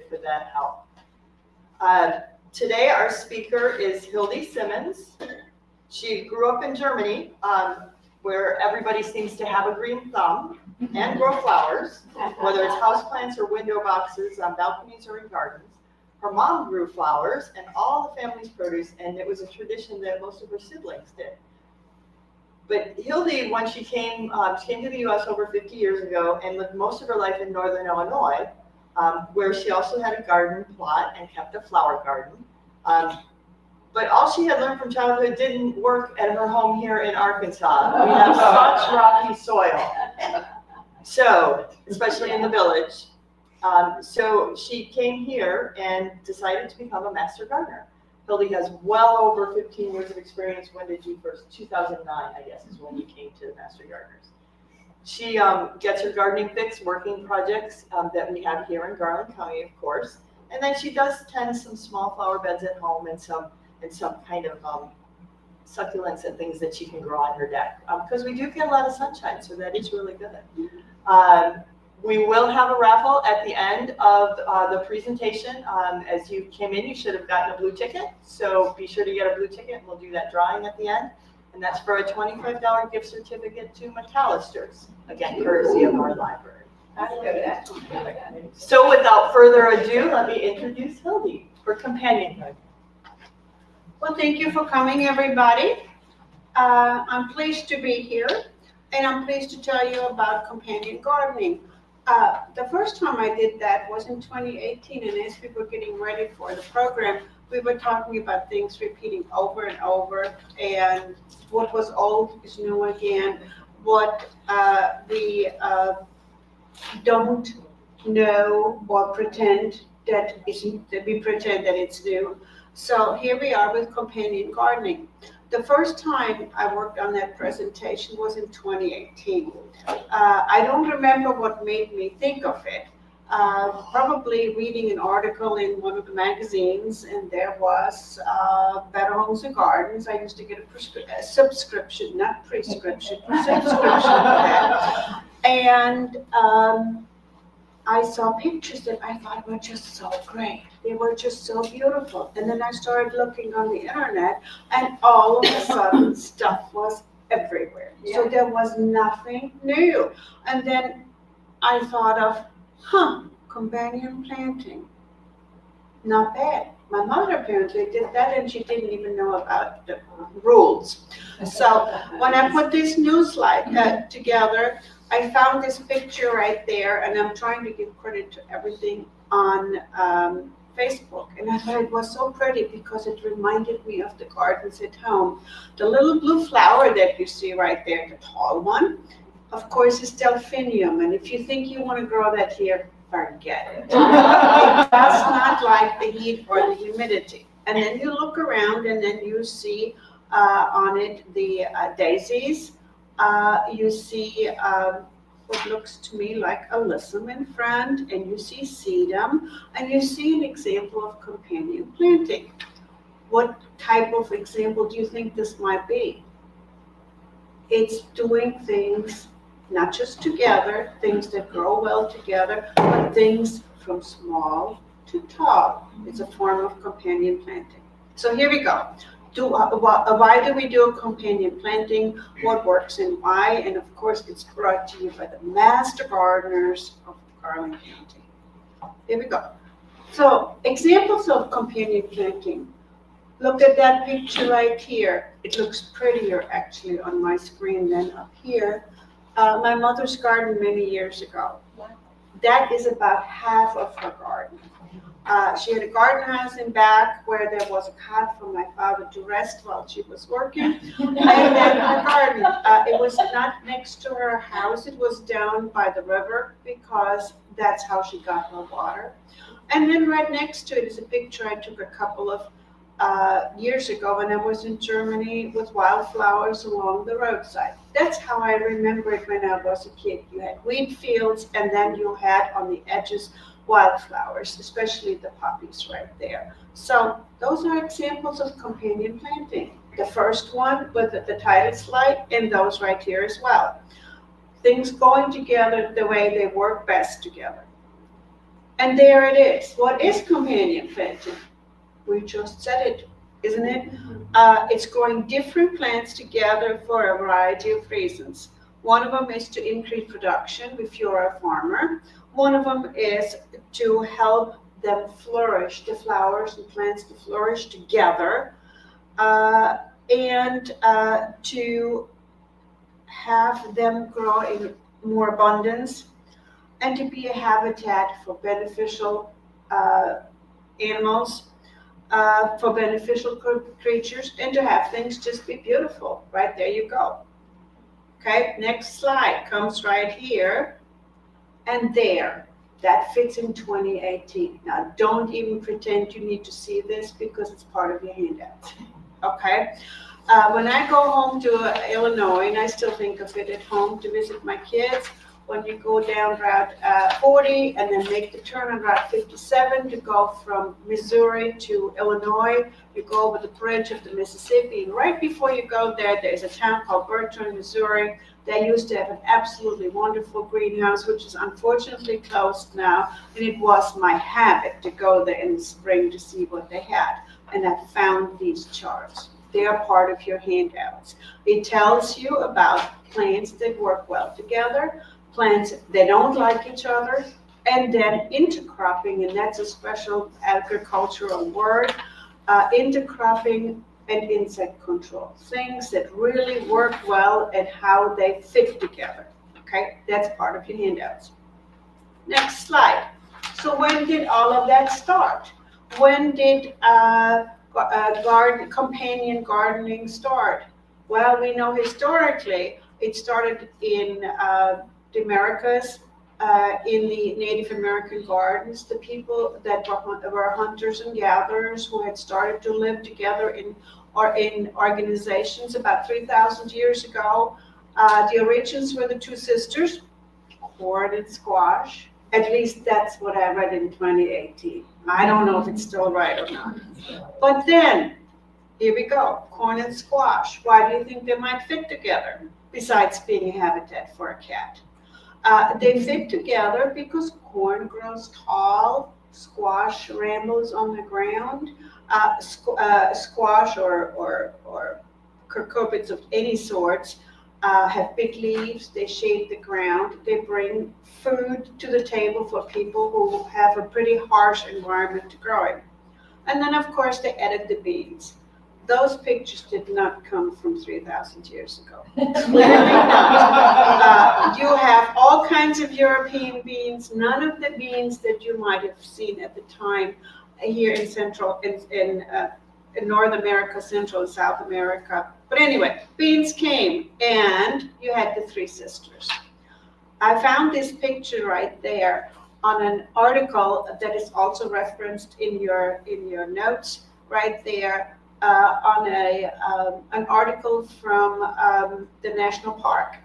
for that help. Today our speaker is Hilde Simmons. She grew up in Germany, where everybody seems to have a green thumb and grow flowers, whether it's houseplants or window boxes on balconies or in gardens. Her mom grew flowers and all the family's produce, and it was a tradition that most of her siblings did. But Hilde, when she came to the U.S. over 50 years ago and lived most of her life in northern Illinois, where she also had a garden plot and kept a flower garden. But all she had learned from childhood didn't work at her home here in Arkansas. We have such rocky soil, so especially in the village. So she came here and decided to become a master gardener. Hilde has well over 15 years of experience. When did you first? 2009, I guess, is when you came to Master Gardeners. She gets her gardening fix working projects that we have here in Garland County, of course. And then she does tend some small flower beds at home and some kind of succulents and things that she can grow on her deck. Because we do get a lot of sunshine, so that is really good. We will have a raffle at the end of the presentation. As you came in, you should have gotten a blue ticket. So be sure to get a blue ticket, and we'll do that drawing at the end. And that's for a $25 gift certificate to McAllister's, again, courtesy of our library. So without further ado, let me introduce Hilde for companionhood. Well, thank you for coming, everybody. I'm pleased to be here, and I'm pleased to tell you about companion gardening. The first time I did that was in 2018, and as we were getting ready for the program, we were talking about things repeating over and over, and what was old is new again, what we don't know or pretend that isn't, that we pretend that it's new. So here we are with companion gardening. The first time I worked on that presentation was in 2018. I don't remember what made me think of it. Probably reading an article in one of the magazines, and there was Better Homes and Gardens. I used to get a subscription, not prescription, subscription for that. And I saw pictures that I thought were just so great. They were just so beautiful. And then I started looking on the internet, and all of a sudden stuff was everywhere. Yeah. So there was nothing new. And then I thought of, companion planting. Not bad. My mother apparently did that, and she didn't even know about the rules. So when I put this new slide together, I found this picture right there, and I'm trying to give credit to everything on Facebook. And I thought it was so pretty because it reminded me of the gardens at home. The little blue flower that you see right there, the tall one, of course, is delphinium. And if you think you want to grow that here, forget it. It does not like the heat or the humidity. And then you look around, and then you see on it the daisies. You see what looks to me like alyssum in front, and you see sedum, and you see an example of companion planting. What type of example do you think this might be? It's doing things not just together, things that grow well together, but things from small to tall. It's a form of companion planting. So here we go. Why do we do companion planting? What works and why? And of course, it's brought to you by the Master Gardeners of Garland County. Here we go. So examples of companion planting. Look at that picture right here. It looks prettier actually on my screen than up here. My mother's garden many years ago. That is about half of her garden. She had a garden house in back where there was a cot for my father to rest while she was working. And then her garden, it was not next to her house, it was down by the river because that's how she got her water. And then right next to it is a picture I took a couple of years ago when I was in Germany with wildflowers along the roadside. That's how I remember it when I was a kid. You had wheat fields, and then you had on the edges wildflowers, especially the poppies right there. So those are examples of companion planting. The first one with the title slide, and those right here as well. Things going together the way they work best together. And there it is. What is companion planting? We just said it, isn't it? It's growing different plants together for a variety of reasons. One of them is to increase production if you're a farmer. One of them is to help them flourish, the flowers and plants to flourish together, and to have them grow in more abundance, and to be a habitat for beneficial animals, for beneficial creatures, and to have things just be beautiful. Right, there you go. Okay, next slide comes right here, and there. That fits in 2018. Now, don't even pretend you need to see this because it's part of your handout. Okay? When I go home to Illinois, and I still think of it at home to visit my kids, when you go down Route 40 and then make the turn on Route 57 to go from Missouri to Illinois, you go over the bridge of the Mississippi, and right before you go there, there's a town called Bertrand, Missouri. They used to have an absolutely wonderful greenhouse, which is unfortunately closed now, and it was my habit to go there in the spring to see what they had. And I found these charts. They are part of your handouts. It tells you about plants that work well together, plants that don't like each other, and then intercropping, and that's a special agricultural word, intercropping and insect control, things that really work well and how they fit together. Okay, that's part of your handouts. Next slide. So when did all of that start? When did companion gardening start? Well, we know historically it started in the Americas, in the Native American gardens, the people that were hunters and gatherers who had started to live together in organizations about 3,000 years ago. The origins were the two sisters, corn and squash. At least that's what I read in 2018. I don't know if it's still right or not. But then, here we go, corn and squash. Why do you think they might fit together, besides being a habitat for a cat? They fit together because corn grows tall, squash rambles on the ground. Squash or cucurbits of any sorts have big leaves, they shade the ground, they bring food to the table for people who have a pretty harsh environment to grow in. And then, of course, they added the beans. Those pictures did not come from 3,000 years ago. Clearly not. You have all kinds of European beans, none of the beans that you might have seen at the time here in North America, Central and South America. But anyway, beans came, and you had the three sisters. I found this picture right there on an article that is also referenced in your notes right there, on an article from the national park.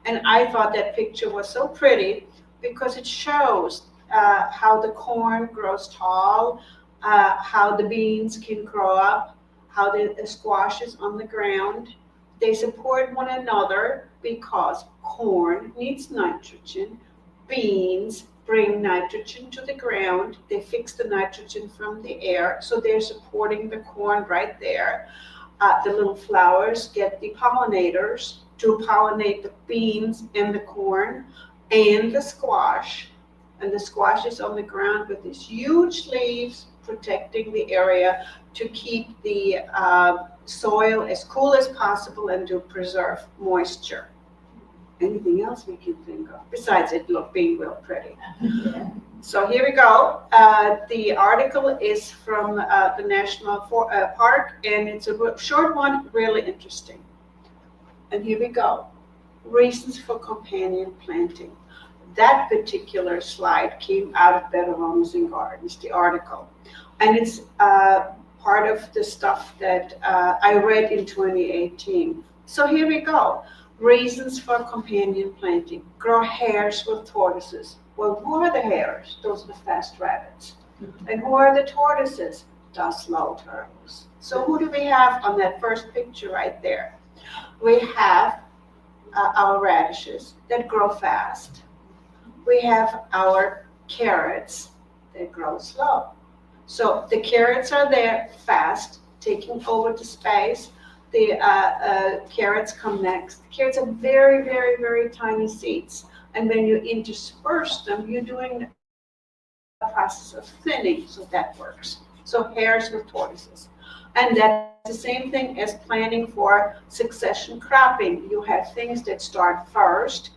And I thought that picture was so pretty because it shows how the corn grows tall, how the beans can grow up, how the squashes on the ground. They support one another because corn needs nitrogen, beans bring nitrogen to the ground, they fix the nitrogen from the air, so they're supporting the corn right there. The little flowers get the pollinators to pollinate the beans and the corn and the squash. And the squash is on the ground with these huge leaves protecting the area to keep the soil as cool as possible and to preserve moisture. Anything else we can think of besides it being real pretty? Yeah. So here we go. The article is from the National Park, and it's a short one, really interesting. And here we go. Reasons for companion planting. That particular slide came out of Better Homes and Gardens, the article. And it's part of the stuff that I read in 2018. So here we go. Reasons for companion planting. Grow hares with tortoises. Well, who are the hares? Those are the fast rabbits. And who are the tortoises? The slow turtles. So who do we have on that first picture right there? We have our radishes that grow fast. We have our carrots they grow slow. So the carrots are there fast, taking over the space. The carrots come next. Carrots are very, very, very tiny seeds. And when you intersperse them, you're doing a process of thinning, so that works. So hares with tortoises. And that's the same thing as planning for succession cropping. You have things that start first,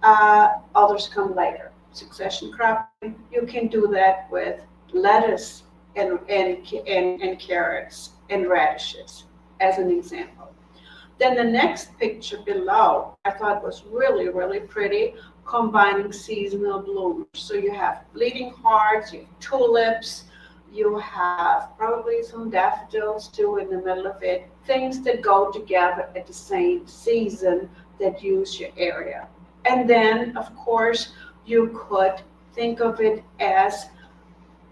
others come later. Succession cropping, you can do that with lettuce and carrots and radishes, as an example. Then the next picture below, I thought was really, really pretty, combining seasonal blooms. So you have bleeding hearts, you have tulips, you have probably some daffodils too in the middle of it, things that go together at the same season that use your area. And then, of course, you could think of it as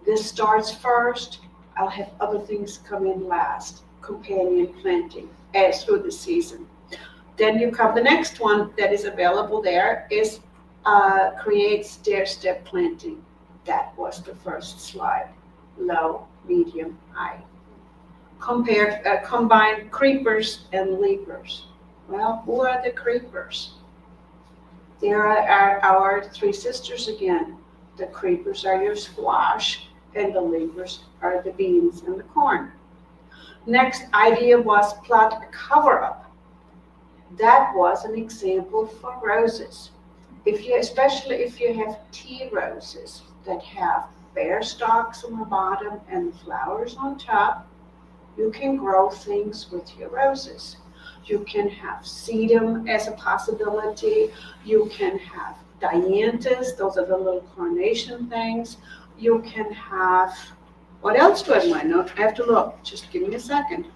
this starts first, I'll have other things come in last, companion planting as through the season. Then you come, the next one that is available there is create stair-step planting. That was the first slide, low, medium, high. Combine creepers and leapers. Well, who are the creepers? There are our three sisters again. The creepers are your squash, and the leapers are the beans and the corn. Next idea was plot a cover-up. That was an example for roses. Especially if you have tea roses that have bare stalks on the bottom and flowers on top, you can grow things with your roses. You can have sedum as a possibility. You can have dianthus, those are the little carnation things. You can have, what else do I want? I have to look, just give me a second,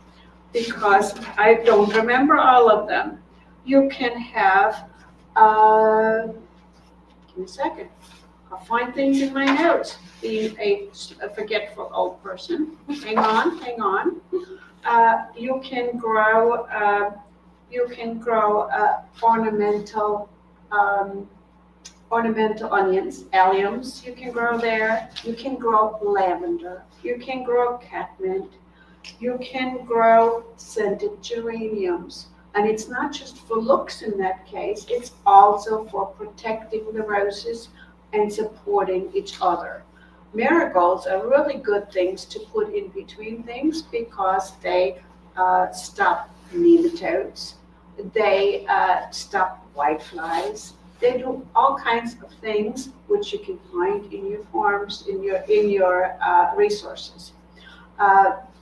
because I don't remember all of them. You can have, give me a second, I'll find things in my notes, being a forgetful old person. Hang on. You can grow ornamental onions, alliums, you can grow there. You can grow lavender. You can grow catmint. You can grow scented geraniums. And it's not just for looks in that case, it's also for protecting the roses and supporting each other. Marigolds are really good things to put in between things because they stop nematodes, they stop whiteflies. They do all kinds of things which you can find in your forms, in your resources.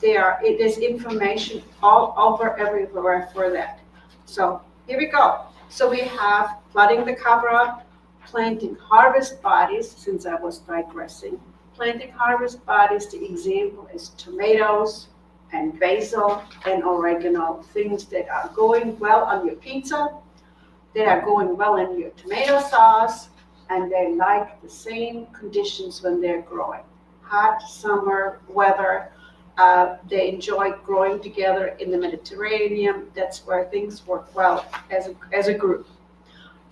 There's information all over everywhere for that. So here we go. So we have flooding the cover-up, planting harvest bodies, since I was digressing. Planting harvest bodies, the example is tomatoes and basil and oregano, things that are going well on your pizza, that are going well in your tomato sauce, and they like the same conditions when they're growing. Hot summer weather, they enjoy growing together in the Mediterranean. That's where things work well as a group.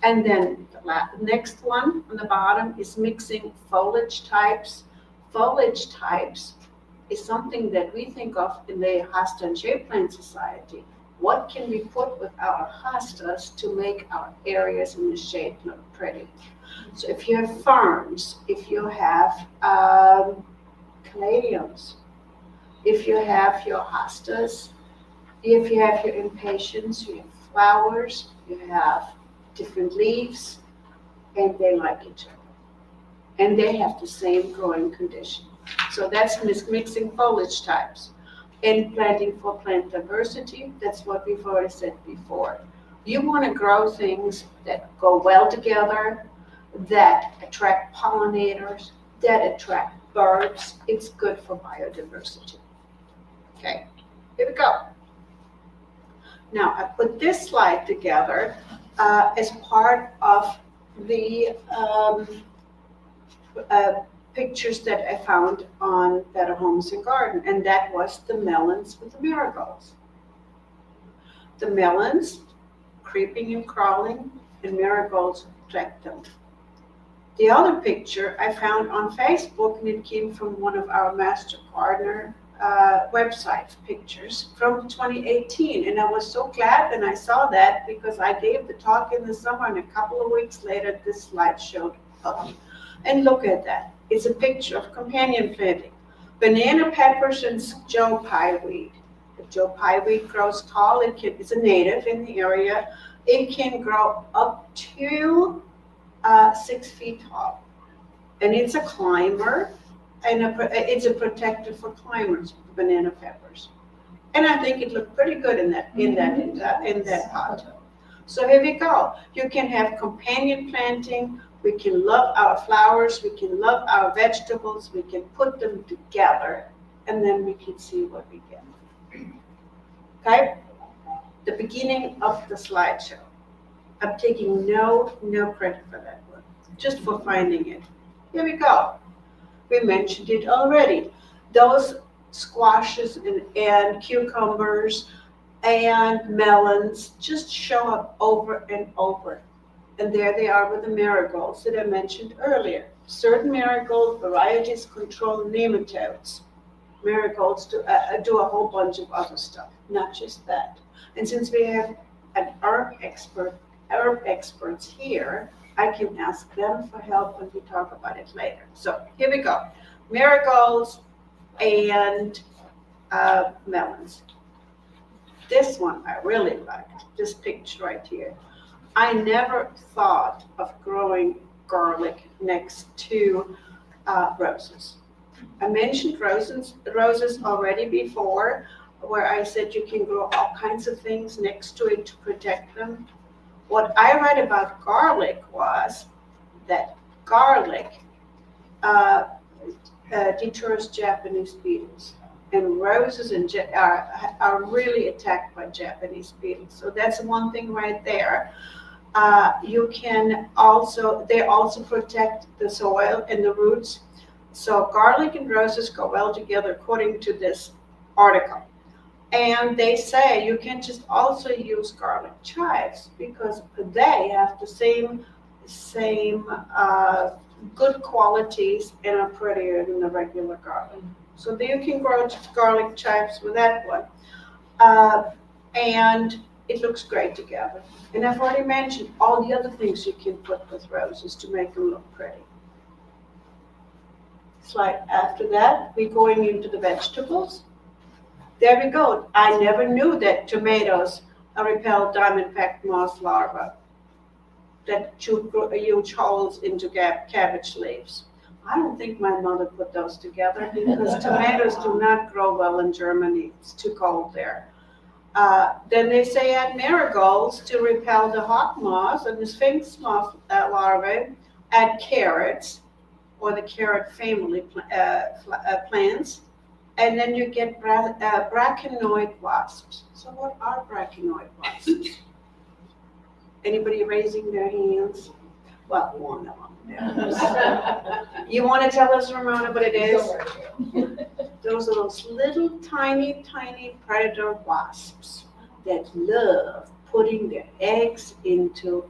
And then the next one on the bottom is mixing foliage types. Foliage types is something that we think of in the hosta and shade plant society. What can we put with our hostas to make our areas in the shade look pretty? So if you have ferns, if you have caladiums, if you have your hostas, if you have your impatiens, you have flowers, you have different leaves, and they like each other. And they have the same growing condition. So that's mixing foliage types. And planting for plant diversity, that's what we've already said before. You want to grow things that go well together, that attract pollinators, that attract birds. It's good for biodiversity. Okay, here we go. Now, I put this slide together as part of the pictures that I found on Better Homes and Garden, and that was the melons with the marigolds. The melons creeping and crawling, and marigolds attract them. The other picture I found on Facebook, and it came from one of our Master Gardener website pictures from 2018. And I was so glad when I saw that, because I gave the talk in the summer, and a couple of weeks later, this slide showed up. And look at that. It's a picture of companion planting. Banana peppers and Joe Pye weed. The Joe Pye weed grows tall. It's a native in the area. It can grow up to 6 feet tall. And it's a climber, and it's a protector for climbers, banana peppers. And I think it looked pretty good in that pot. So here we go. You can have companion planting. We can love our flowers. We can love our vegetables. We can put them together, and then we can see what we get. Okay? The beginning of the slideshow. I'm taking no credit for that one, just for finding it. Here we go. We mentioned it already. Those squashes and cucumbers and melons just show up over and over. And there they are with the marigolds that I mentioned earlier. Certain marigold varieties control nematodes. Marigolds do a whole bunch of other stuff, not just that. And since we have an herb experts here, I can ask them for help when we talk about it later. So here we go. Marigolds and melons. This one I really liked, this picture right here. I never thought of growing garlic next to roses. I mentioned roses already before, where I said you can grow all kinds of things next to it to protect them. What I read about garlic was that garlic deters Japanese beetles, and roses are really attacked by Japanese beetles. So that's one thing right there. They also protect the soil and the roots. So garlic and roses go well together, according to this article. And they say you can just also use garlic chives because they have the same good qualities and are prettier than the regular garlic. So you can grow garlic chives with that one. And it looks great together. And I've already mentioned all the other things you can put with roses to make them look pretty. Slide after that, we're going into the vegetables. There we go. I never knew that tomatoes repel diamond-packed moth larvae that chew huge holes into cabbage leaves. I don't think my mother put those together because tomatoes do not grow well in Germany. It's too cold there. Then they say add marigolds to repel the hawk moth and the sphinx moth larvae. Add carrots or the carrot family plants. And then you get brachionoid wasps. So what are brachionoid wasps? Anybody raising their hands? Well, one of them. You want to tell us, Ramona, what it is? Those are those little tiny predator wasps that love putting their eggs into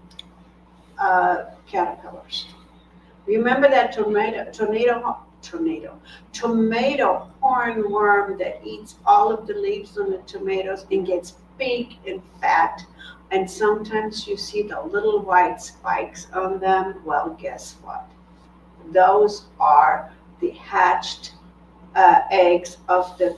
caterpillars. Remember that tomato hornworm that eats all of the leaves on the tomatoes and gets big and fat, and sometimes you see the little white spikes on them. Well, guess what? Those are the hatched eggs of the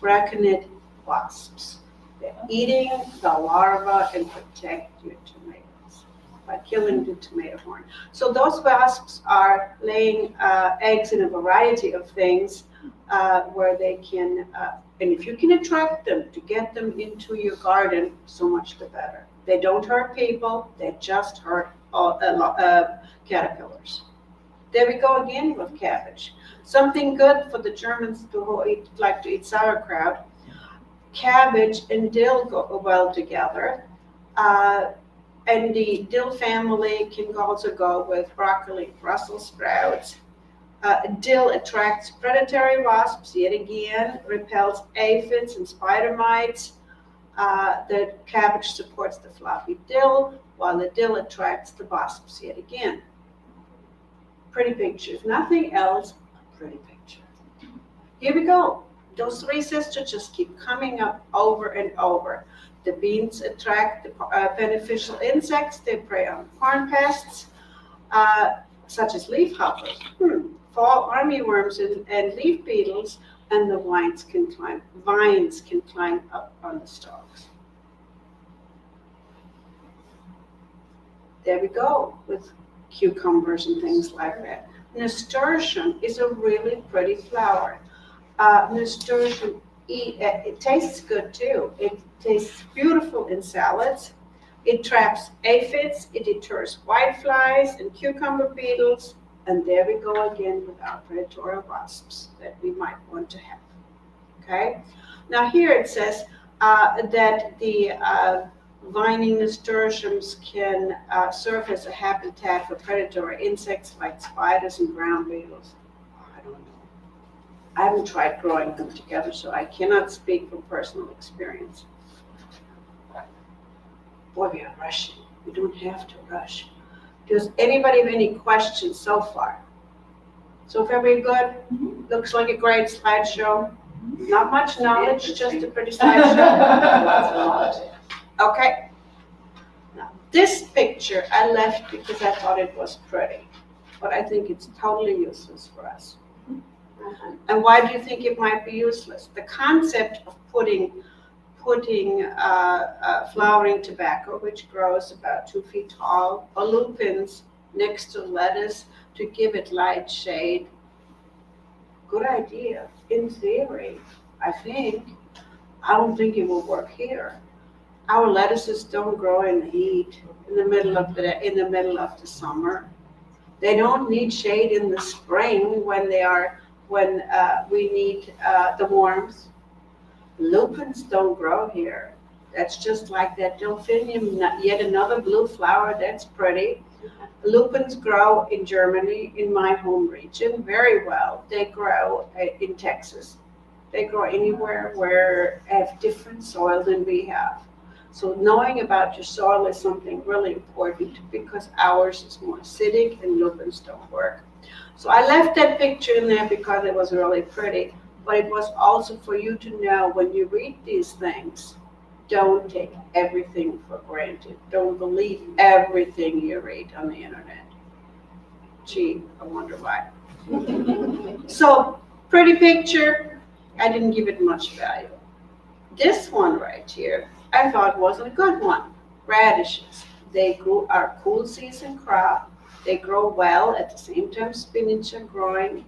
brachyonid wasps. They're eating the larva and protect your tomatoes by killing the tomato horn. So those wasps are laying eggs in a variety of things where they can, and if you can attract them to get them into your garden, so much the better. They don't hurt people, they just hurt caterpillars. There we go again with cabbage. Something good for the Germans who like to eat sauerkraut. Cabbage and dill go well together. And the dill family can also go with broccoli, Brussels sprouts. Dill attracts predatory wasps, yet again, repels aphids and spider mites. The cabbage supports the floppy dill, while the dill attracts the wasps yet again. Pretty picture. If nothing else, a pretty picture. Here we go. Those three sisters just keep coming up over and over. The beans attract the beneficial insects. They prey on corn pests, such as leafhoppers, fall armyworms and leaf beetles, and the vines can climb up on the stalks. There we go with cucumbers and things like that. Nasturtium is a really pretty flower. Nasturtium, it tastes good too. It tastes beautiful in salads. It traps aphids, it deters whiteflies and cucumber beetles, and there we go again with our predatory wasps that we might want to have. Okay? Now here it says that the vining nasturtiums can serve as a habitat for predatory insects like spiders and ground beetles. I don't know. I haven't tried growing them together, so I cannot speak from personal experience. Boy, we are rushing. We don't have to rush. Does anybody have any questions so far? So far, we good? Looks like a great slideshow. Not much knowledge, just a pretty slideshow. Okay. Now, this picture I left because I thought it was pretty, but I think it's totally useless for us. And why do you think it might be useless? The concept of putting flowering tobacco, which grows about 2 feet tall, or lupins next to lettuce to give it light shade. Good idea, in theory, I think. I don't think it will work here. Our lettuces don't grow in the heat in the middle of the summer. They don't need shade in the spring when we need the warmth. Lupins don't grow here. That's just like that delphinium, yet another blue flower that's pretty. Lupins grow in Germany, in my home region, very well. They grow in Texas. They grow anywhere where they have different soil than we have. So knowing about your soil is something really important because ours is more acidic and lupins don't work. So I left that picture in there because it was really pretty. But it was also for you to know when you read these things, don't take everything for granted. Don't believe everything you read on the internet. Gee, I wonder why. So, pretty picture. I didn't give it much value. This one right here, I thought wasn't a good one. Radishes. They are cool season crop. They grow well at the same time spinach are growing.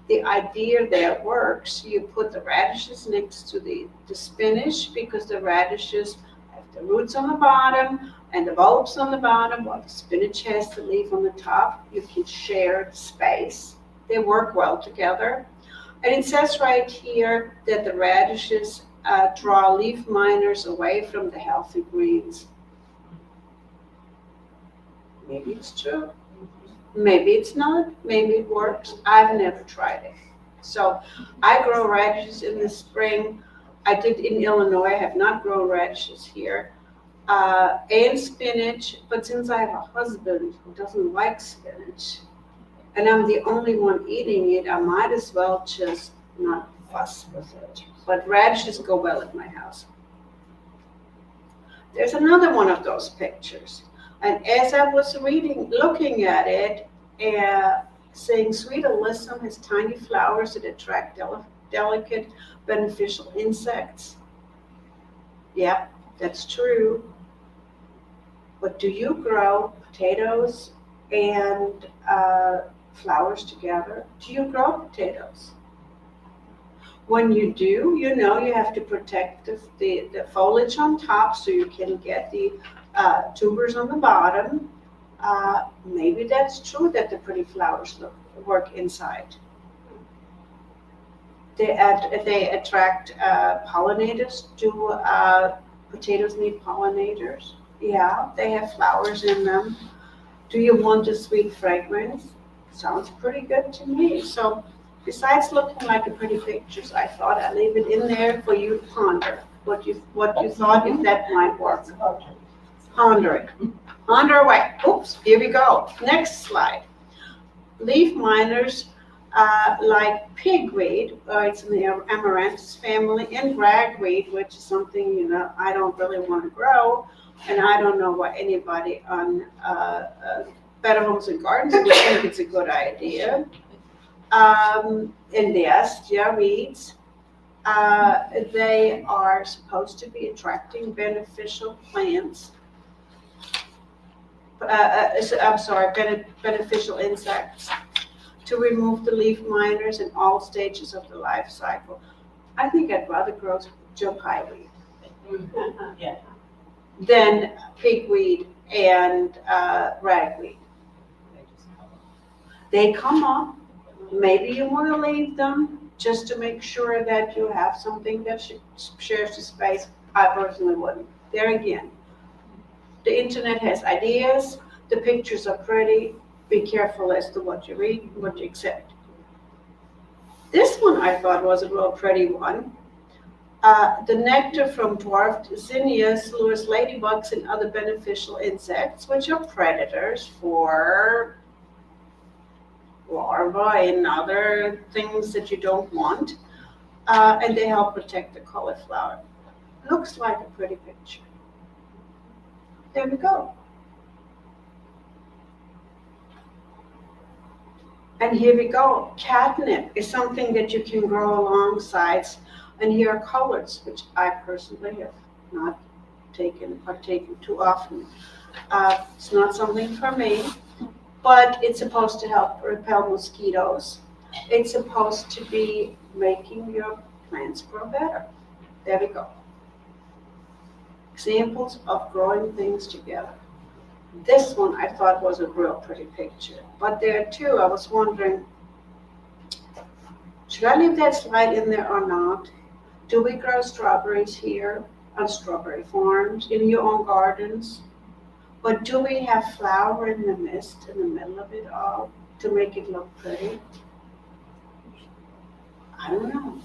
The idea there works. You put the radishes next to the spinach because the radishes have the roots on the bottom and the bulbs on the bottom, while the spinach has the leaf on the top. You can share the space. They work well together. And it says right here that the radishes draw leaf miners away from the healthy greens. Maybe it's true. Maybe it's not, maybe it works. I've never tried it. So I grow radishes in the spring. I did in Illinois. I have not grown radishes here. And spinach, but since I have a husband who doesn't like spinach, and I'm the only one eating it, I might as well just not fuss with it. But radishes go well at my house. There's another one of those pictures. And as I was looking at it, saying sweet alyssum has tiny flowers that attract delicate, beneficial insects. Yeah, that's true. But do you grow potatoes and flowers together? Do you grow potatoes? When you do, you know you have to protect the foliage on top so you can get the tubers on the bottom. Maybe that's true that the pretty flowers work inside. They attract pollinators. Do potatoes need pollinators? Yeah, they have flowers in them. Do you want a sweet fragrance? Sounds pretty good to me. So besides looking like a pretty pictures, I thought I'd leave it in there for you to ponder. what you thought if that might work. Ponder it. Ponder away. Oops, here we go. Next slide. Leaf miners like pigweed, it's in the amaranthus family, and ragweed, which is something, I don't really want to grow, and I don't know why anybody on Better Homes and Gardens would think it's a good idea. And yes, weeds. They are supposed to be attracting beneficial plants. Beneficial insects to remove the leaf miners in all stages of the life cycle. I think I'd rather grow jump-high weed than pigweed and ragweed. They come up. Maybe you want to leave them just to make sure that you have something that shares the space. I personally wouldn't. There again, the internet has ideas. The pictures are pretty. Be careful as to what you read and what you accept. This one I thought was a real pretty one. The nectar from dwarfed zinnias lures ladybugs and other beneficial insects, which are predators for larvae and other things that you don't want. And they help protect the cauliflower. Looks like a pretty picture. There we go. And here we go. Catnip is something that you can grow alongside. And here are colors, which I personally have not partaken too often. It's not something for me, but it's supposed to help repel mosquitoes. It's supposed to be making your plants grow better. There we go. Examples of growing things together. This one I thought was a real pretty picture, but there are two. I was wondering, should I leave that slide in there or not? Do we grow strawberries here on strawberry farms in your own gardens? But do we have flower in the mist in the middle of it all to make it look pretty? I don't know.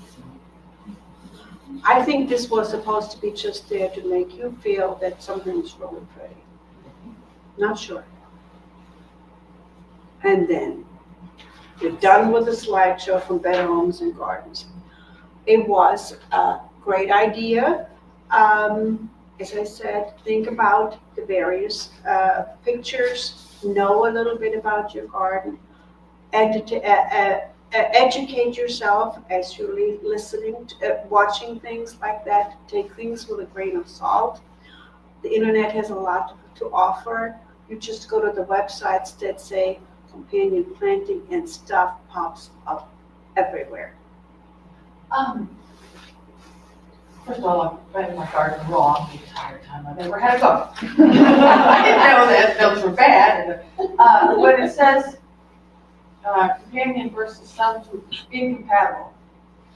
I think this was supposed to be just there to make you feel that something is really pretty. Not sure. And then we're done with the slideshow from Better Homes and Gardens. It was a great idea. As I said, think about the various pictures, know a little bit about your garden, educate yourself as you're listening, watching things like that. Take things with a grain of salt. The internet has a lot to offer. You just go to the websites that say companion planting and stuff pops up everywhere. First of all, I'm planting my garden wrong the entire time I've ever had a garden. I didn't know that those were bad. When it says companion versus some incompatible,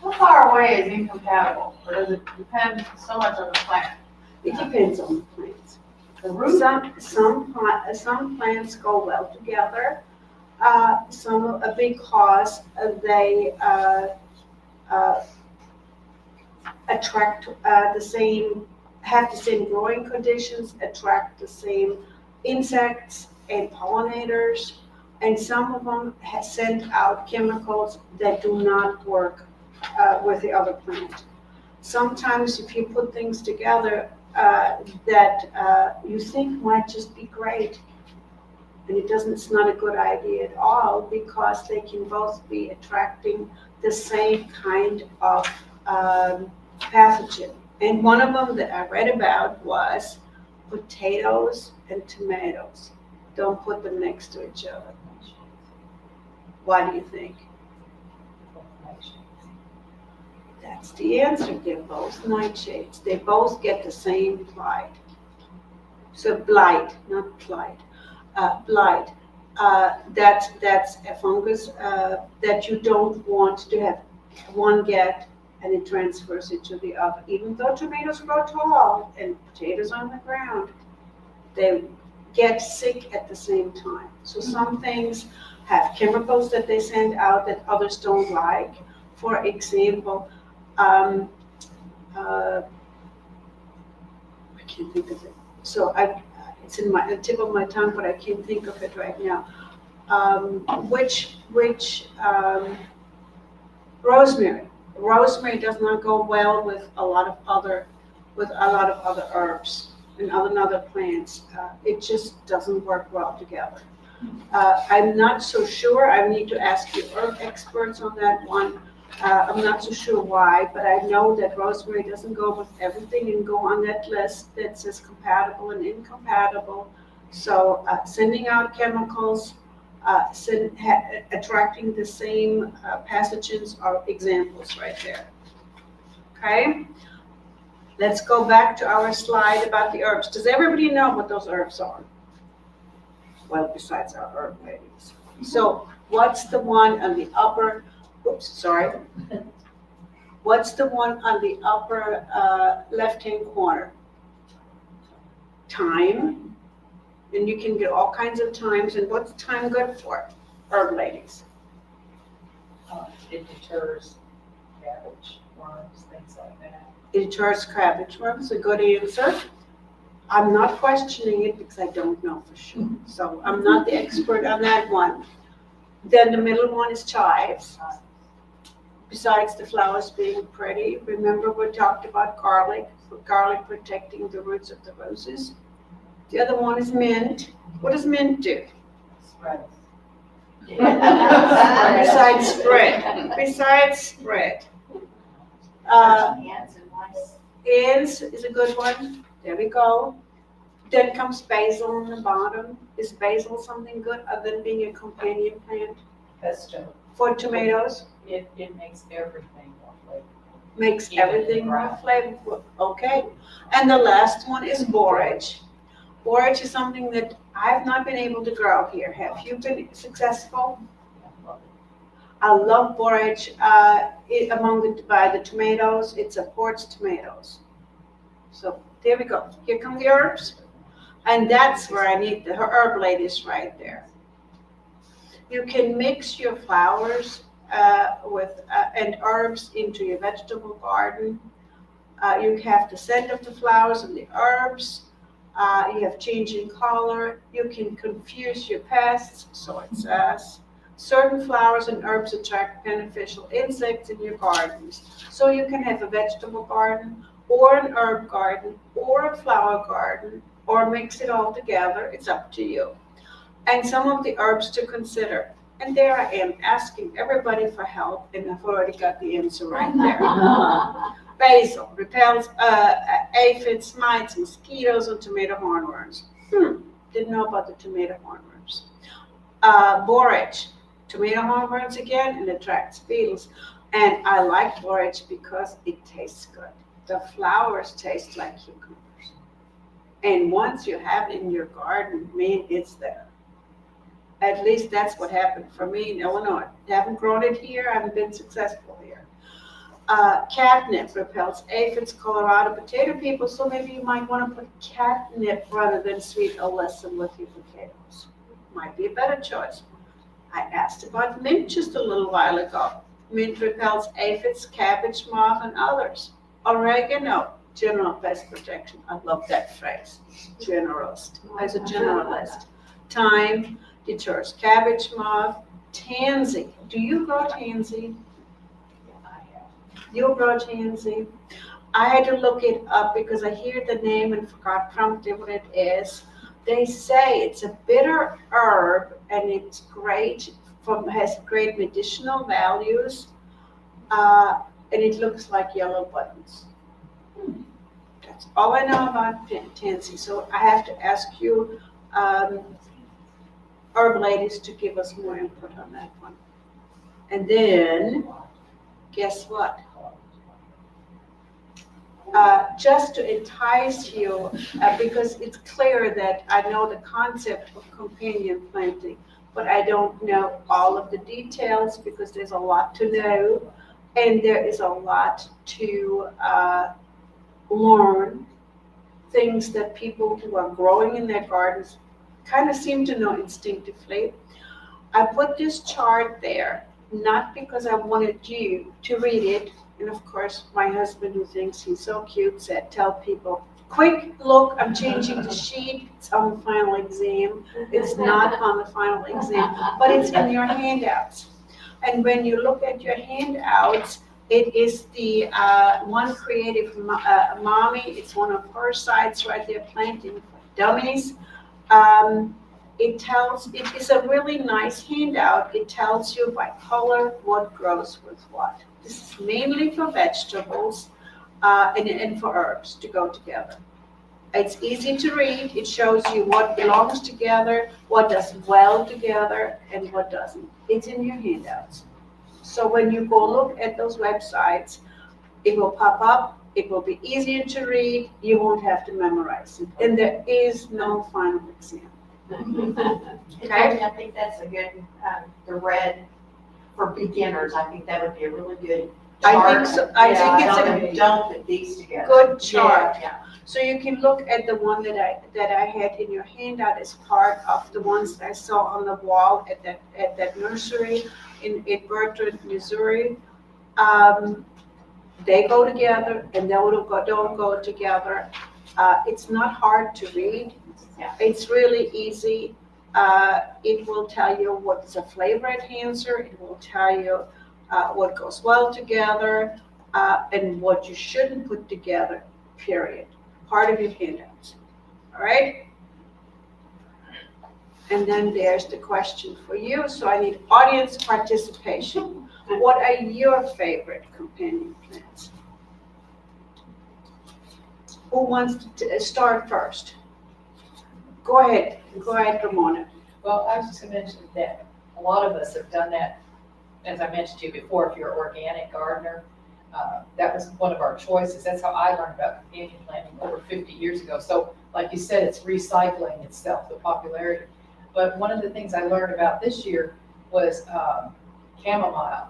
how far away is incompatible? Or does it depend so much on the plant? It depends on the plants. The root? Some plants go well together. Some because they attract have the same growing conditions, attract the same insects and pollinators, and some of them send out chemicals that do not work with the other plant. Sometimes if you put things together that you think might just be great, and it's not a good idea at all, because they can both be attracting the same kind of pathogen. And one of them that I read about was potatoes and tomatoes. Don't put them next to each other. Why do you think? That's the answer. They're both nightshades. They both get the same blight. So blight, not blight. Blight. That's a fungus that you don't want to have one get, and it transfers it to the other. Even though tomatoes grow tall and potatoes on the ground, they get sick at the same time. So some things have chemicals that they send out that others don't like. For example, can't think of it. So it's in the tip of my tongue, but I can't think of it right now. Which rosemary. Rosemary does not go well with a lot of other herbs and other plants. It just doesn't work well together. I'm not so sure. I need to ask you herb experts on that one. I'm not so sure why, but I know that rosemary doesn't go with everything and go on that list that says compatible and incompatible. So sending out chemicals, attracting the same pathogens are examples right there. Okay? Let's go back to our slide about the herbs. Does everybody know what those herbs are? Well, besides our herb ladies. So what's the one on the upper, what's the one on the upper left-hand corner? Thyme. And you can get all kinds of thymes. And what's thyme good for? Herb ladies. It deters cabbage, worms, things like that. It deters cabbage worms, a good answer. I'm not questioning it because I don't know for sure. So I'm not the expert on that one. Then the middle one is chives. Besides the flowers being pretty, remember we talked about garlic protecting the roots of the roses. The other one is mint. What does mint do? Spreads. Besides spread. Ants and mice. Ants is a good one. There we go. Then comes basil on the bottom. Is basil something good other than being a companion plant Pesto. for tomatoes? It makes everything more flavorful. Makes Even everything more brown. flavorful. Okay. And the last one is borage. Borage is something that I've not been able to grow here. Have you been successful? I love borage. By the tomatoes, it supports tomatoes. So there we go. Here come the herbs. And that's where I need the herb ladies right there. You can mix your flowers and herbs into your vegetable garden. You have the scent of the flowers and the herbs. You have changing color. You can confuse your pests, so it says. Certain flowers and herbs attract beneficial insects in your gardens. So you can have a vegetable garden or an herb garden or a flower garden or mix it all together. It's up to you. And some of the herbs to consider. And there I am asking everybody for help, and I've already got the answer right there. Basil repels aphids, mites, mosquitoes, and tomato hornworms. Didn't know about the tomato hornworms. Borage, tomato hornworms again, and attracts beetles. And I like borage because it tastes good. The flowers taste like cucumbers. And once you have it in your garden, man, it's there. At least that's what happened for me in Illinois. I haven't grown it here. I haven't been successful here. Catnip repels aphids, Colorado potato people, so maybe you might want to put catnip rather than sweet alyssum with your potatoes. Might be a better choice. I asked about mint just a little while ago. Mint repels aphids, cabbage moth, and others. Oregano, general pest protection. I love that phrase, generalist, as a generalist. Thyme deters cabbage moth. Tansy. Do you grow tansy? You grow tansy? I had to look it up because I hear the name and forgot promptly what it is. They say it's a bitter herb and it's great, has great medicinal values, and it looks like yellow buttons. That's all I know about tansy. So I have to ask you, herb ladies, to give us more input on that one. And then, guess what? Just to entice you, because it's clear that I know the concept of companion planting, but I don't know all of the details because there's a lot to know and there is a lot to learn, things that people who are growing in their gardens kind of seem to know instinctively. I put this chart there, not because I wanted you to read it. And of course, my husband, who thinks he's so cute, said, tell people quick look, I'm changing the sheet, it's on the final exam. It's not on the final exam, but it's in your handouts. And when you look at your handouts, it is the one creative mommy, it's one of her sites right there, Planting for Dummies. It is a really nice handout. It tells you by color what grows with what. This is mainly for vegetables and for herbs to go together. It's easy to read. It shows you what belongs together, what does well together, and what doesn't. It's in your handouts. So when you go look at those websites, it will pop up. It will be easier to read. You won't have to memorize it. And there is no final exam. Okay, I think that's a good, the red for beginners, I think that would be a really good I chart. think so. I think it's a Don't put these together. good chart. Yeah, So you can look at the one that I had in your handout as part of the ones that I saw on the wall at that nursery in Bertrand, Missouri. They go together and they don't go together. It's not hard to read. Yeah. It's really easy. It will tell you what's a flavor enhancer. It will tell you what goes well together and what you shouldn't put together, period. Part of your handouts, all right? And then there's the question for you. So I need audience participation. What are your favorite companion plants? Who wants to start first? Go ahead, Ramona. Well, I was just gonna mention that a lot of us have done that, as I mentioned to you before, if you're an organic gardener. That was one of our choices. That's how I learned about companion planting over 50 years ago. So like you said, it's recycling itself, the popularity. But one of the things I learned about this year was chamomile,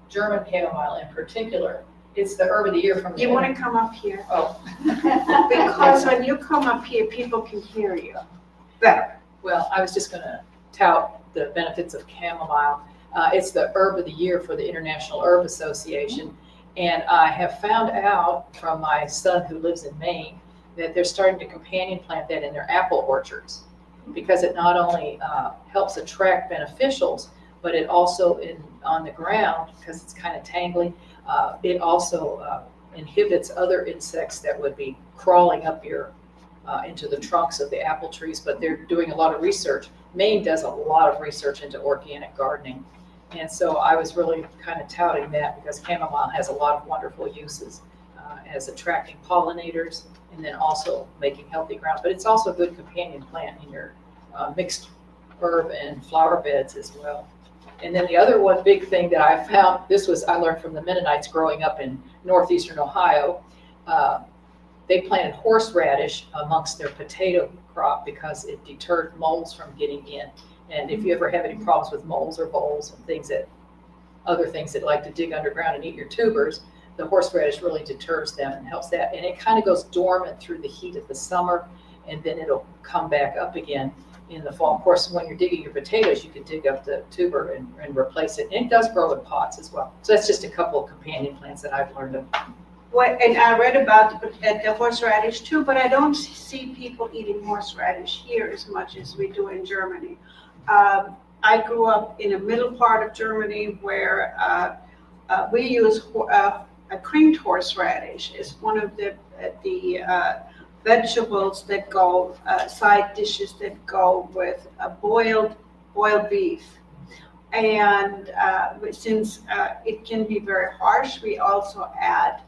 German chamomile in particular. It's the herb of the year from the. You want to come up here? Oh. Because when you come up here, people can hear you better. Well, I was just going to tout the benefits of chamomile. It's the herb of the year for the International Herb Association. And I have found out from my son who lives in Maine that they're starting to companion plant that in their apple orchards because it not only helps attract beneficials, but it also on the ground, because it's kind of tangly, it also inhibits other insects that would be crawling up into the trunks of the apple trees, but they're doing a lot of research. Maine does a lot of research into organic gardening. And so I was really kind of touting that because chamomile has a lot of wonderful uses as attracting pollinators and then also making healthy ground. But it's also a good companion plant in your mixed herb and flower beds as well. And then the other one big thing that I found, I learned from the Mennonites growing up in northeastern Ohio. They planted horseradish amongst their potato crop because it deterred moles from getting in. And if you ever have any problems with moles or voles and other things that like to dig underground and eat your tubers, the horseradish really deters them and helps that. And it kind of goes dormant through the heat of the summer, and then it'll come back up again in the fall. Of course, when you're digging your potatoes, you can dig up the tuber and replace it. And it does grow in pots as well. So that's just a couple of companion plants that I've learned of. Well, and I read about the horseradish too, but I don't see people eating horseradish here as much as we do in Germany. I grew up in the middle part of Germany where we use a creamed horseradish. It's one of the vegetables that go, side dishes that go with boiled beef. And since it can be very harsh, we also add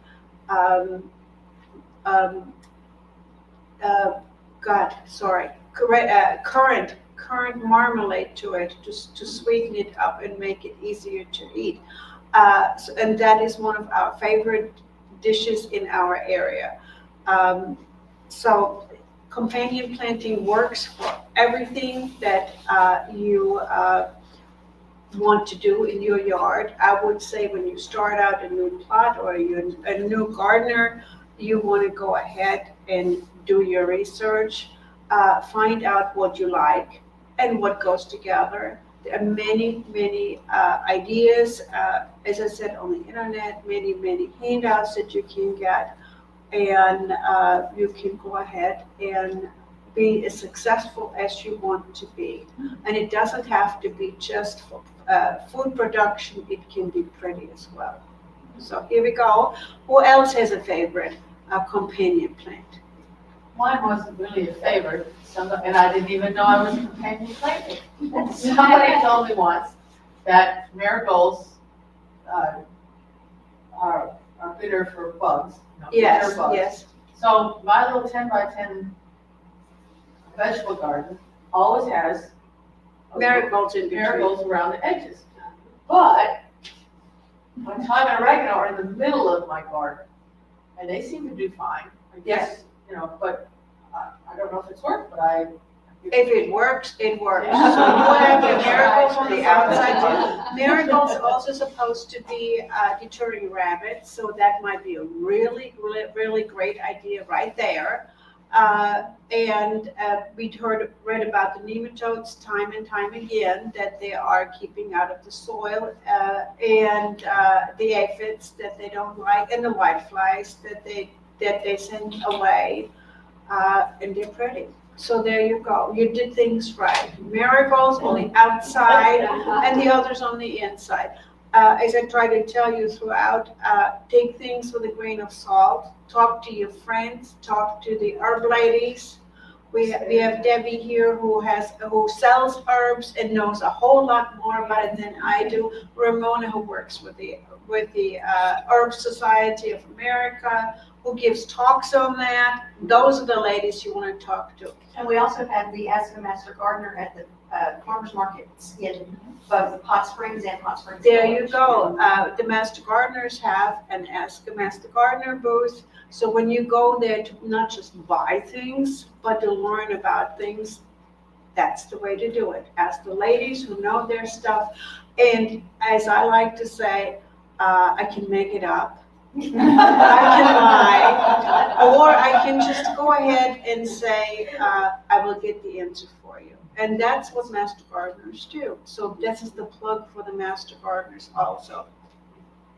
currant marmalade to it to sweeten it up and make it easier to eat. And that is one of our favorite dishes in our area. So companion planting works for everything that you want to do in your yard. I would say when you start out a new plot or you're a new gardener, you want to go ahead and do your research, find out what you like and what goes together. There are many ideas, as I said, on the internet, many handouts that you can get. and you can go ahead and be as successful as you want to be. And it doesn't have to be just for food production, it can be pretty as well. So here we go. Who else has a favorite companion plant? Mine wasn't really a favorite, and I didn't even know I was a companion planter. Somebody told me once that marigolds are bitter for bugs. Yes, bitter bugs. yes. So my little 10 by 10 vegetable garden always has Marigolds in between. marigolds around the edges. But my thyme and oregano are in the middle of my garden, and they seem to do fine. I guess, but I don't know if it's worked, but If it works, it works. So you Yeah. have your marigolds on the outside. Marigolds are also supposed to be deterring rabbits, so that might be a really, really, really great idea right there. And we'd read about the nematodes time and time again, that they are keeping out of the soil, and the aphids that they don't like, and the whiteflies that they send away, and they're pretty. So there you go. You did things right. Marigolds on the outside and the others on the inside. As I try to tell you throughout, take things with a grain of salt. Talk to your friends. Talk to the herb ladies. We have Debbie here who sells herbs and knows a whole lot more about it than I do. Ramona, who works with the Herb Society of America, who gives talks on that. Those are the ladies you want to talk to. And we also had the Ask a Master Gardener at the farmers markets in both Hot Springs and Hot Springs. There you Village. go. The Master Gardeners have an Ask a Master Gardener booth. So when you go there to not just buy things, but to learn about things, that's the way to do it. Ask the ladies who know their stuff. And as I like to say, I can make it up. I can lie, or I can just go ahead and say, I will get the answer for you. And that's what Master Gardeners do. So this is the plug for the Master Gardeners also.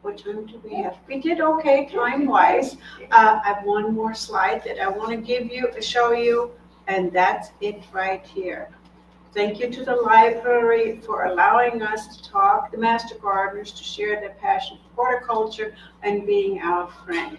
What time do we have? We did okay time-wise. I have one more slide that I want to show you, and that's it right here. Thank you to the library for allowing us to talk, the Master Gardeners, to share their passion for horticulture and being our friend.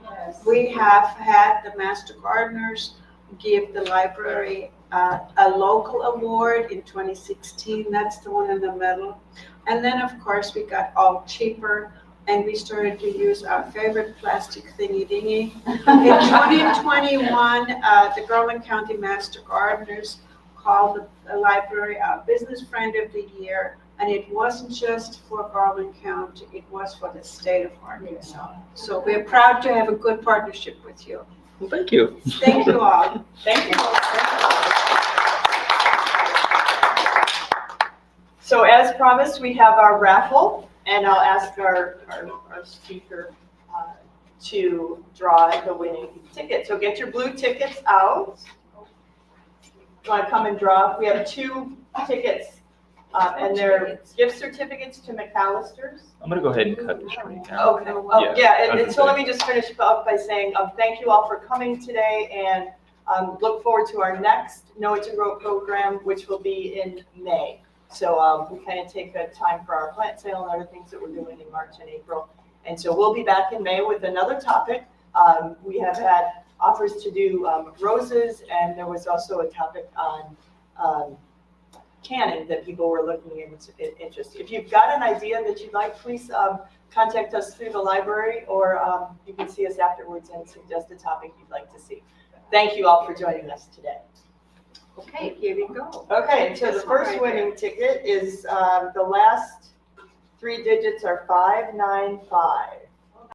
Yes. We have had the Master Gardeners give the library a local award in 2016. That's the one in the middle. And then, of course, we got all cheaper, and we started to use our favorite plastic thingy-dingy. In 2021, the Garland County Master Gardeners called the library our Business Friend of the Year, and it wasn't just for Garland County, it was for the state of Arkansas. So we're proud to have a good partnership with you. Well, thank you. Thank you all. Thank you. So as promised, we have our raffle, and I'll ask our speaker to draw the winning ticket. So get your blue tickets out. You want to come and draw? We have 2 tickets, and they're gift certificates to McAllister's. I'm gonna go ahead and cut the screen now. Okay. Oh, Yeah, yeah, I was and so gonna let me just finish up by saying thank you all for coming today, and look forward to our next Know It to Grow program, which will be in May. So we kind of take a time for our plant sale and other things that we're doing in March and April. And so we'll be back in May with another topic. We have had offers to do roses, and there was also a topic on canning that people were looking interested. If you've got an idea that you'd like, please contact us through the library, or you can see us afterwards and suggest a topic you'd like to see. Thank you all for joining us today. Okay, here we go. Okay, so the This one first right winning ticket is the last 3 digits are 595.